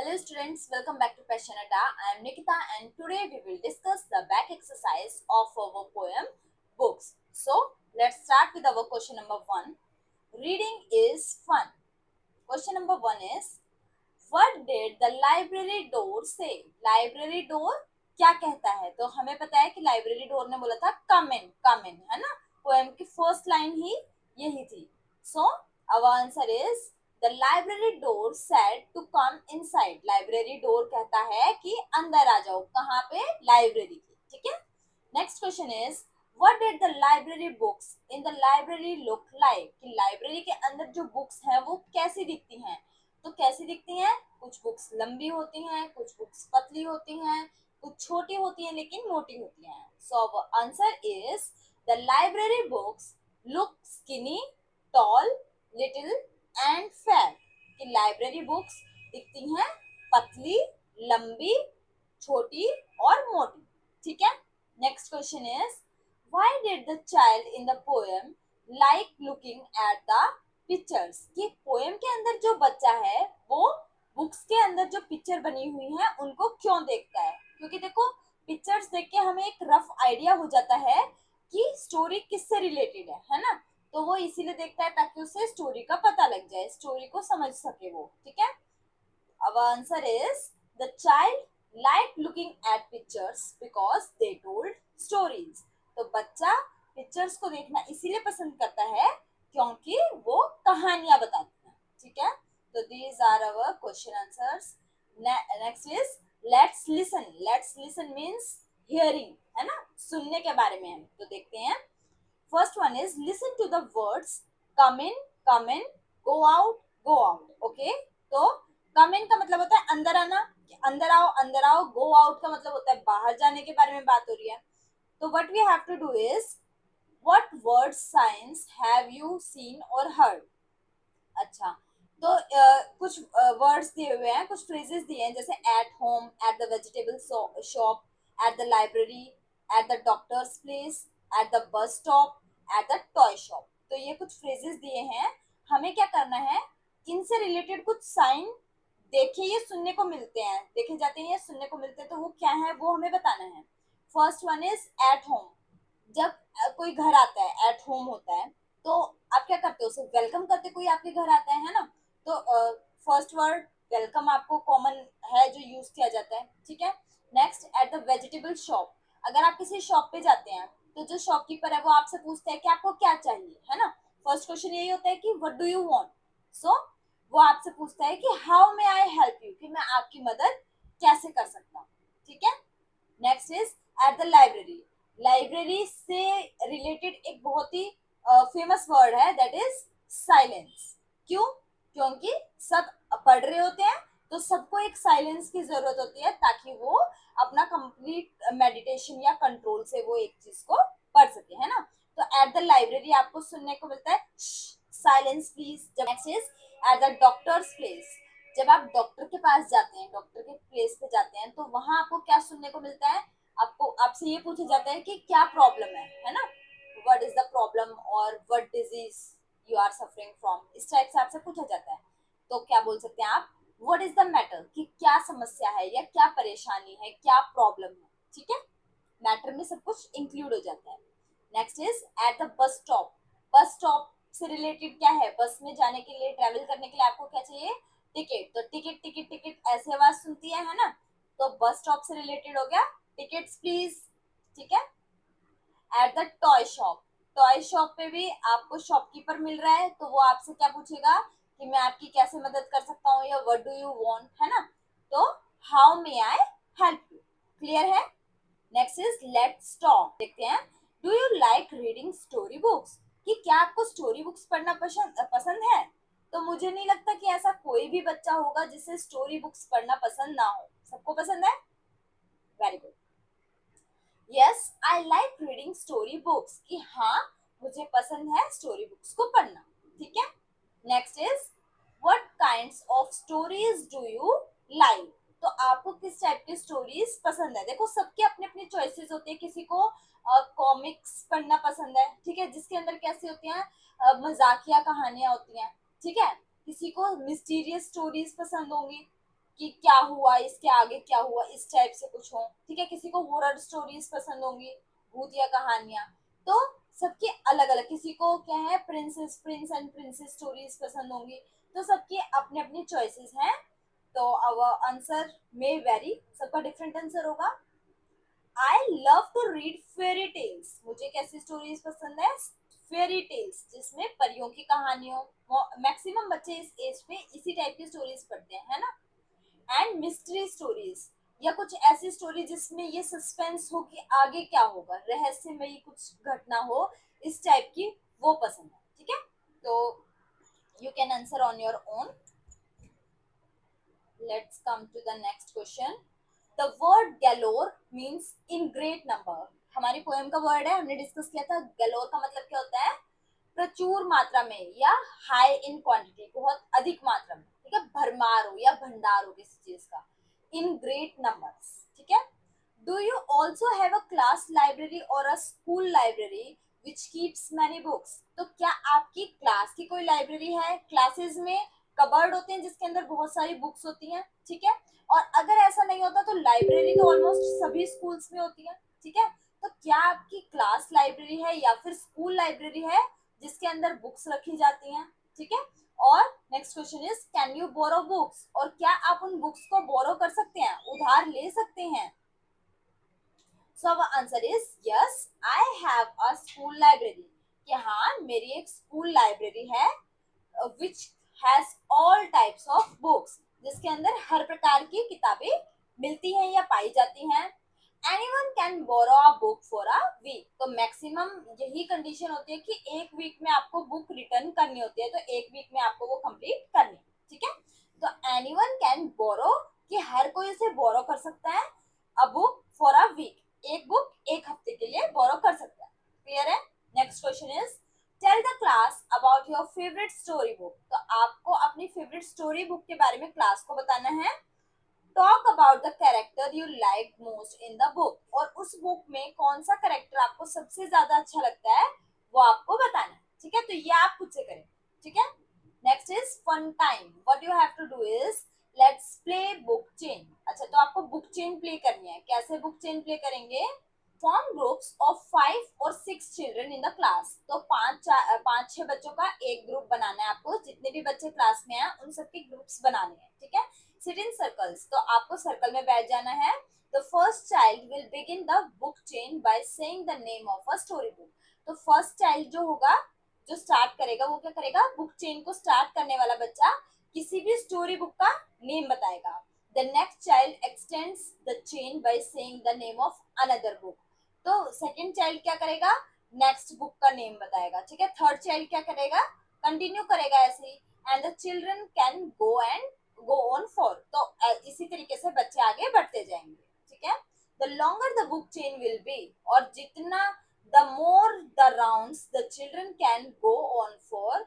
Hello students, welcome back to Passion Adda. I am Nikita and today we will discuss the back exercise of our poem books. So let's start with our question number 1. Reading is fun. Question number 1 is, what did the library door say? Library door क्या कहता है? तो हमें पता है कि library door ने बोला था come in, है ना? पोएम की फर्स्ट लाइन ही यही थी. So our answer is the library door said to come inside. Library door कहता है कि अंदर आ जाओ. कहाँ पे? लाइब्रेरी की. ठीक है? Next question is, what did the library books in the library look like? कि लाइब्रेरी के अंदर जो बुक्स हैं वो कैसी दिखती हैं? तो कैसी दिखती हैं? कुछ बुक्स लंबी होती हैं, कुछ बुक्स पतली होती हैं, कुछ छोटी होती हैं लेकिन मोटी होती हैं. So answer is the library books look skinny, tall, little and fat. कि लाइब्रेरी बुक्स दिखती हैं पतली, लंबी, छोटी और मोटी. ठीक है. Next question is, why did the child in the poem like looking at the pictures? कि पोएम के अंदर जो बच्चा है वो बुक्स के अंदर जो पिक्चर बनी हुई है उनको क्यों देखता है? क्योंकि देखो, पिक्चर्स देख के हमें एक रफ आइडिया हो जाता है कि स्टोरी किससे रिलेटेड है ना? तो वो इसीलिए देखता है ताकि उसे स्टोरी का पता लग जाए, स्टोरी को समझ सके वो. ठीक है. Our answer is the child liked looking at pictures because they told stories. तो बच्चा पिक्चर्स को देखना इसीलिए पसंद करता है क्योंकि वो कहानियां बताती हैं. ठीक है. तो these are our question answers. Next is let's listen. Let's listen means hearing, है ना? सुनने के बारे में हम तो देखते हैं. First one is listen to the words come in, go out. Okay. तो come in का मतलब होता है अंदर आना, अंदर आओ. go out का मतलब होता है बाहर जाने के बारे में बात हो रही है. तो what we have to do is, what words signs have you seen or heard? अच्छा. तो कुछ वर्ड्स दिए हुए हैं, कुछ फ्रेजेस दिए हैं, जैसे at home, at the vegetable shop, at the library, at the doctors place, at the bus stop, at the toy shop. तो ये कुछ फ्रेजेस दिए हैं. हमें क्या करना है, इनसे रिलेटेड कुछ साइन देखे ये सुनने को मिलते हैं, देखे जाते हैं, ये सुनने को मिलते हैं, तो वो क्या है वो हमें बताना है. First one is at home. जब कोई घर आता है, एट होम होता है, तो आप क्या करते हो, उसे वेलकम करते, कोई आपके घर आता है ना? तो फर्स्ट वर्ड वेलकम आपको कॉमन है जो यूज किया जाता है. ठीक है. Next, at the vegetable shop. अगर आप किसी शॉप पे जाते हैं तो जो शॉपकीपर है वो आपसे पूछता है कि आपको क्या चाहिए, है ना? फर्स्ट क्वेश्चन यही होता है कि व्हाट डू यू वांट. सो वो आपसे पूछता है कि how may I help you, कि मैं आपकी मदद कैसे कर सकता हूँ. ठीक है. Next is at the library. Library से रिलेटेड एक बहुत ही फेमस वर्ड है, दैट इज साइलेंस. क्यों? क्योंकि सब पढ़ रहे होते हैं तो सबको एक साइलेंस की जरूरत होती है ताकि वो अपना कंप्लीट मेडिटेशन या कंट्रोल से वो एक चीज को पढ़ सके, है ना? तो एट द लाइब्रेरी आपको सुनने को मिलता है silence please. Next is at the doctors place. जब आप डॉक्टर के पास जाते हैं, डॉक्टर के प्लेस पे जाते हैं, तो वहां आपको क्या सुनने को मिलता है? आपको आपसे ये पूछा जाता है कि क्या प्रॉब्लम है ना? व्हाट इज द प्रॉब्लम और what disease you are suffering from, इस टाइप से आपसे पूछा जाता है. तो क्या बोल सकते हैं आप? व्हाट इज द मैटर, कि क्या समस्या है या क्या परेशानी है, क्या प्रॉब्लम है. ठीक है. मैटर में सब कुछ इंक्लूड हो जाता है. Next is at the bus stop. Bus stop से रिलेटेड क्या है? बस में जाने के लिए, ट्रेवल करने के लिए आपको क्या चाहिए? टिकट. तो टिकट टिकट टिकट ऐसे आवाज सुनती है ना? तो बस स्टॉप से रिलेटेड हो गया टिकट्स प्लीज. ठीक है. At the toy shop. Toy shop पे भी आपको शॉपकीपर मिल रहा है तो वो आपसे क्या पूछेगा कि मैं आपकी कैसे मदद कर सकता हूँ, या व्हाट डू यू वांट, है ना? तो how may I help you. Clear है? Next is let's talk. देखते हैं, do you like reading story books? कि क्या आपको स्टोरी बुक्स पढ़ना पसंद है? तो मुझे नहीं लगता कि ऐसा कोई भी बच्चा होगा जिसे स्टोरी बुक्स पढ़ना पसंद ना हो. सबको पसंद है. Very good. Yes, I like reading story books. कि हाँ, मुझे पसंद है स्टोरी बुक्स को पढ़ना. ठीक है. Next is what kinds of stories do you like? तो आपको किस टाइप की स्टोरीज पसंद है? देखो, सबके अपने अपने चॉइसेस होते हैं. किसी को कॉमिक्स पढ़ना पसंद है, ठीक है, जिसके अंदर कैसी होती हैं, मजाकिया कहानियां होती हैं. ठीक है. किसी को मिस्टीरियस स्टोरीज पसंद होंगी. कि क्या हुआ, इसके आगे क्या हुआ, इस टाइप से कुछ हो, ठीक है। किसी को हॉरर स्टोरीज पसंद होंगी, भूतिया कहानियां, तो सबके अलग अलग, किसी को क्या है प्रिंस एंड प्रिंसेस स्टोरीज पसंद होंगी, तो सबकी अपने अपनी चॉइसेस हैं। तो आवर आंसर मे वेरी, सबका डिफरेंट आंसर होगा। I love to read fairy tales, मुझे कैसी स्टोरीज पसंद है, फेरी टेल्स जिसमें परियों की कहानियों, मैक्सिमम बच्चे इस एज पे इसी टाइप की स्टोरीज पढ़ते हैं, है ना। एंड मिस्ट्री स्टोरीज, या कुछ ऐसी स्टोरी जिसमें ये सस्पेंस हो कि आगे क्या होगा, रहस्यमयी कुछ घटना हो, इस टाइप की वो पसंद है, ठीक है। तो you can answer on your own. Let's come to the next question. The word galore means in great number, हमारी पोएम का वर्ड है, हमने डिस्कस किया था। गैलोर का मतलब क्या होता है, प्रचुर मात्रा में, या हाई इन क्वांटिटी, बहुत अधिक मात्रा में, ठीक है, भरमार हो या भंडार हो किसी चीज का, इन ग्रेट नंबर्स, ठीक है। Do you also have a class library और a school library which keeps many books, तो क्या आपकी क्लास की कोई लाइब्रेरी है, क्लासेस में कबर्ड होते हैं जिसके अंदर बहुत सारी बुक्स होती हैं, ठीक है। और अगर ऐसा नहीं होता तो लाइब्रेरी तो ऑलमोस्ट सभी स्कूल्स में होती है, ठीक है। तो क्या आपकी क्लास लाइब्रेरी है या फिर स्कूल लाइब्रेरी है जिसके अंदर बुक्स रखी जाती हैं, ठीक है। और next question is can you borrow books, और क्या आप उन बुक्स को बोरो कर सकते हैं, उधार ले सकते हैं। सो our answer is yes, I have a school library, कि हाँ मेरी एक स्कूल लाइब्रेरी है, which has all types of books, जिसके अंदर हर प्रकार की किताबें मिलती हैं या पाई जाती हैं। Anyone can borrow a book for a week, तो मैक्सिमम यही कंडीशन होती है कि एक वीक में आपको बुक रिटर्न करनी होती है, तो एक वीक में आपको वो कंप्लीट करनी है, ठीक है। तो एनीवन कैन बोरो, कि हर कोई उसे बोरो कर सकता है, a book for a week, एक बुक एक हफ्ते के लिए बोरो कर सकता है, क्लियर है। Next question is tell the class about your favourite story book, तो आपको अपनी फेवरेट स्टोरी बुक के बारे में क्लास को बताना है। Talk about the character you like most in the book, और उस बुक में कौन सा कैरेक्टर आपको सबसे ज्यादा अच्छा लगता है वो आपको बताना है, ठीक है। तो ये आप खुद से करें, ठीक है। Next is fun time, what you have to do is let's play book chain, अच्छा तो आपको बुक चेन प्ले करनी है, कैसे बुक चेन प्ले करेंगे, फॉर्म ग्रुप्स ऑफ 5 और 6 चिल्ड्रन इन द क्लास, तो पांच छह बच्चों का एक ग्रुप बनाना है आपको, जितने भी बच्चे क्लास में हैं उन सबके ग्रुप्स बनाने हैं, ठीक है। सिट इन सर्कल्स, तो आपको सर्कल में बैठ जाना है। The first child will begin the book chain by saying the name of a story book, तो फर्स्ट चाइल्ड जो होगा, जो स्टार्ट करेगा, वो क्या करेगा, बुक चेन को स्टार्ट करने वाला बच्चा किसी भी स्टोरी बुक का नेम बताएगा। The next child x tends the chain by saying the name of another book, तो सेकंड चाइल्ड क्या करेगा, नेक्स्ट बुक का नेम बताएगा, ठीक है। थर्ड चाइल्ड क्या करेगा, कंटिन्यू करेगा ऐसे ही, and the children can go on for, तो इसी तरीके से बच्चे आगे बढ़ते जाएंगे, ठीक है। The longer the book chain will be, और जितना the more the rounds the children can go on for,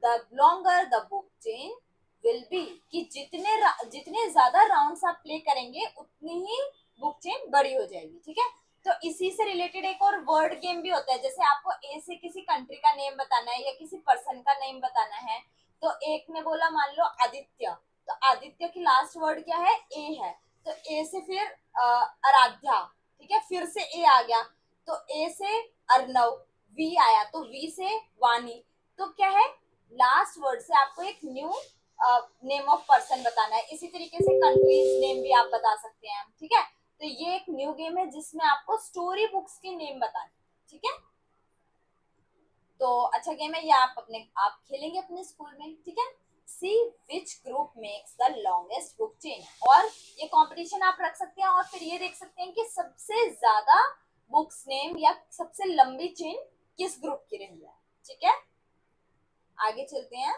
the longer the book chain will be, कि जितने ज्यादा राउंड्स आप प्ले करेंगे उतनी ही बुक चेन बड़ी हो जाएगी, ठीक है। तो इसी से रिलेटेड एक और वर्ड गेम भी होता है, जैसे आपको ए से किसी कंट्री का नेम बताना है या किसी पर्सन का नेम बताना है, तो एक ने बोला मान लो आदित्य, तो आदित्य की लास्ट वर्ड क्या है, ए है, तो ए से फिर आराध्या, ठीक है, फिर से ए आ गया, तो ए से अर्नव, वी आया तो वी से वाणी, तो क्या है, लास्ट वर्ड से आपको एक न्यू नेम ऑफ पर्सन बताना है, इसी तरीके से कंट्रीज नेम भी आप बता सकते हैं, ठीक है। तो ये एक न्यू गेम है जिसमें आपको स्टोरी बुक्स के नेम बताने, ठीक है। तो अच्छा गेम है ये, आप खेलेंगे अपने स्कूल में, ठीक है। See which group makes the longest book chain, और ये कंपटीशन आप रख सकते हैं और फिर ये देख सकते हैं कि सबसे ज्यादा बुक्स नेम या सबसे लंबी चेन किस ग्रुप की रही है, ठीक है। आगे चलते हैं।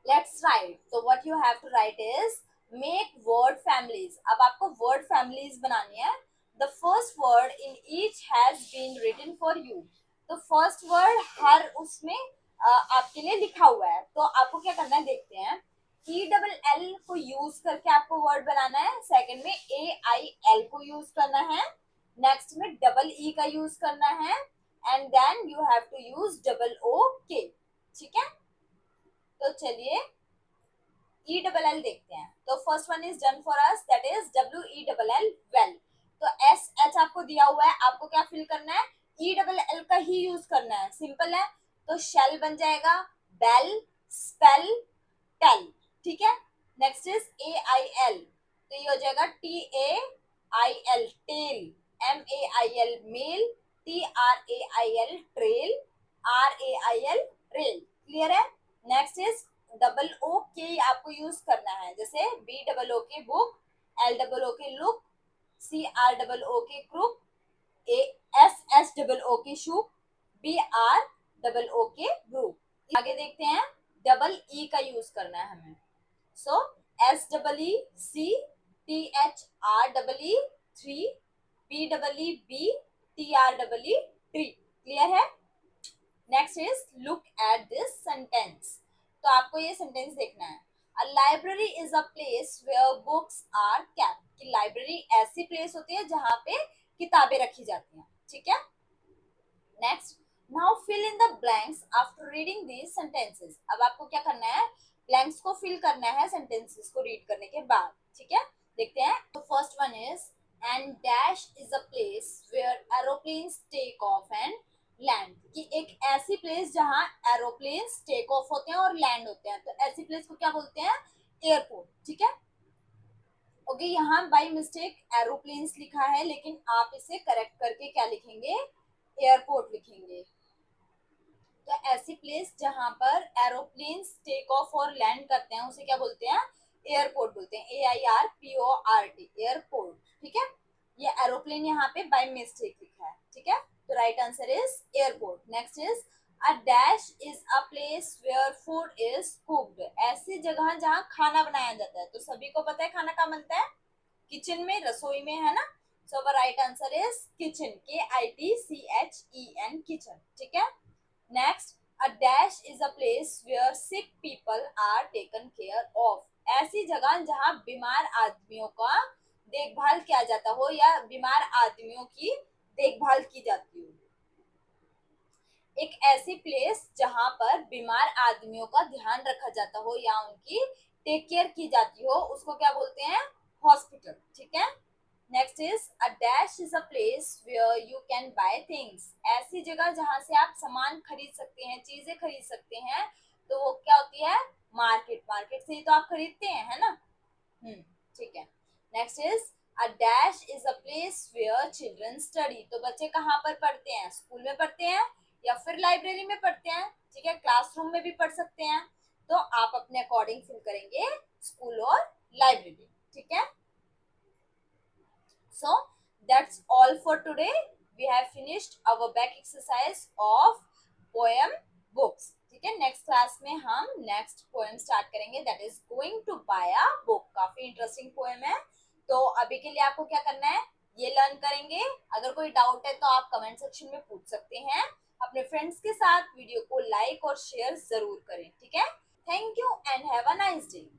लेट्स राइट, तो what you have to write is make word families, अब आपको वर्ड फैमिलीज बनानी है। The first word in each has been written for you, तो फर्स्ट वर्ड हर उसमें आपके लिए लिखा हुआ है, तो आपको क्या करना है देखते हैं। ई डबल एल को यूज करके आपको वर्ड बनाना है, सेकंड में ए आई एल को यूज करना है, नेक्स्ट में डबल ई का यूज करना है, and then you have to use double O K, ठीक है। तो चलिए ई डबल एल देखते हैं। तो first one is done for us, that is W E double L, well. तो एस एच आपको दिया हुआ है, आपको क्या फिल करना है, ई डबल एल का ही यूज करना है, सिंपल है। तो शेल बन जाएगा बेल, स्पेल, टेल, ठीक है। Next is A I L, तो ये हो जाएगा T A I L, tail, M A I L, mail, T R A I L, trail, R A I L, rail, clear है। Next is double O K आपको use करना है, जैसे B double O के book, L double O K look, C R double O K crook, A S S double O K shoe, B R double O K group. आगे देखते हैं, double E का use करना है हमें। So S double E see, T H R double E three, B double E bee, T R double E tree, clear है। Next is look at this sentence, तो आपको ये सेंटेंस देखना है। A library is a place where books are kept, कि library ऐसी place होती है जहां पे किताबें रखी जाती हैं, ठीक है। Next, now fill in the blanks after reading these sentences, अब आपको क्या करना है, ब्लैंक्स को फिल करना है सेंटेंसेस को रीड करने के बाद, ठीक है। देखते हैं, तो first one is and dash is a place where aeroplanes take off and land, कि एक ऐसी प्लेस जहां एरोप्लेन्स टेक ऑफ होते हैं और लैंड होते हैं, तो ऐसी प्लेस को क्या बोलते हैं, एयरपोर्ट, ठीक है। ओके, यहाँ बाय मिस्टेक एरोप्लेन्स लिखा है, लेकिन आप इसे करेक्ट करके क्या लिखेंगे, एयरपोर्ट लिखेंगे। तो ऐसी प्लेस जहां पर एरोप्लेन्स टेक ऑफ और लैंड करते हैं उसे क्या बोलते हैं, एयरपोर्ट बोलते हैं, A I R P O R T, airport, ठीक है। ये एरोप्लेन यहाँ पे बाय मिस्टेक लिखा है, ठीक है। तो right answer is airport. Next is a dash is a place where food is cooked, ऐसी जगह जहाँ खाना बनाया जाता है, तो सभी को पता है खाना कहाँ बनता है, किचन में, रसोई में, है ना। So right answer is kitchen, K I T C H E N, kitchen, ठीक है। Next, a dash is a place where sick people are taken care of, ऐसी जगह जहां बीमार आदमियों का देखभाल किया जाता हो या बीमार आदमियों की देखभाल की जाती हो। एक ऐसी प्लेस जहां पर बीमार आदमियों का ध्यान रखा जाता हो या उनकी टेक केयर की जाती हो, उसको क्या बोलते हैं, हॉस्पिटल, ठीक है। Next is a dash is a place where you can buy things, ऐसी जगह जहां से आप सामान खरीद सकते हैं, चीजें खरीद सकते हैं, तो वो क्या होती है, मार्केट, मार्केट से ही तो आप खरीदते हैं, है ना। ठीक है। Next is a dash is a place where children study, तो बच्चे कहाँ पर पढ़ते हैं, स्कूल में पढ़ते हैं या फिर लाइब्रेरी में पढ़ते हैं, ठीक है, क्लासरूम में भी पढ़ सकते हैं। तो आप अपने अकॉर्डिंग फिल करेंगे स्कूल और लाइब्रेरी, ठीक है। So that's all for today. We have finished our back exercise of poem books. ठीक है, नेक्स्ट क्लास में हम नेक्स्ट पोएम स्टार्ट करेंगे, that is going to buy a book, काफी इंटरेस्टिंग पोएम है। तो अभी के लिए आपको क्या करना है, ये लर्न करेंगे। अगर कोई डाउट है तो आप कमेंट सेक्शन में पूछ सकते हैं। अपने फ्रेंड्स के साथ वीडियो को लाइक और शेयर जरूर करें, ठीक है। Thank you and have a nice day.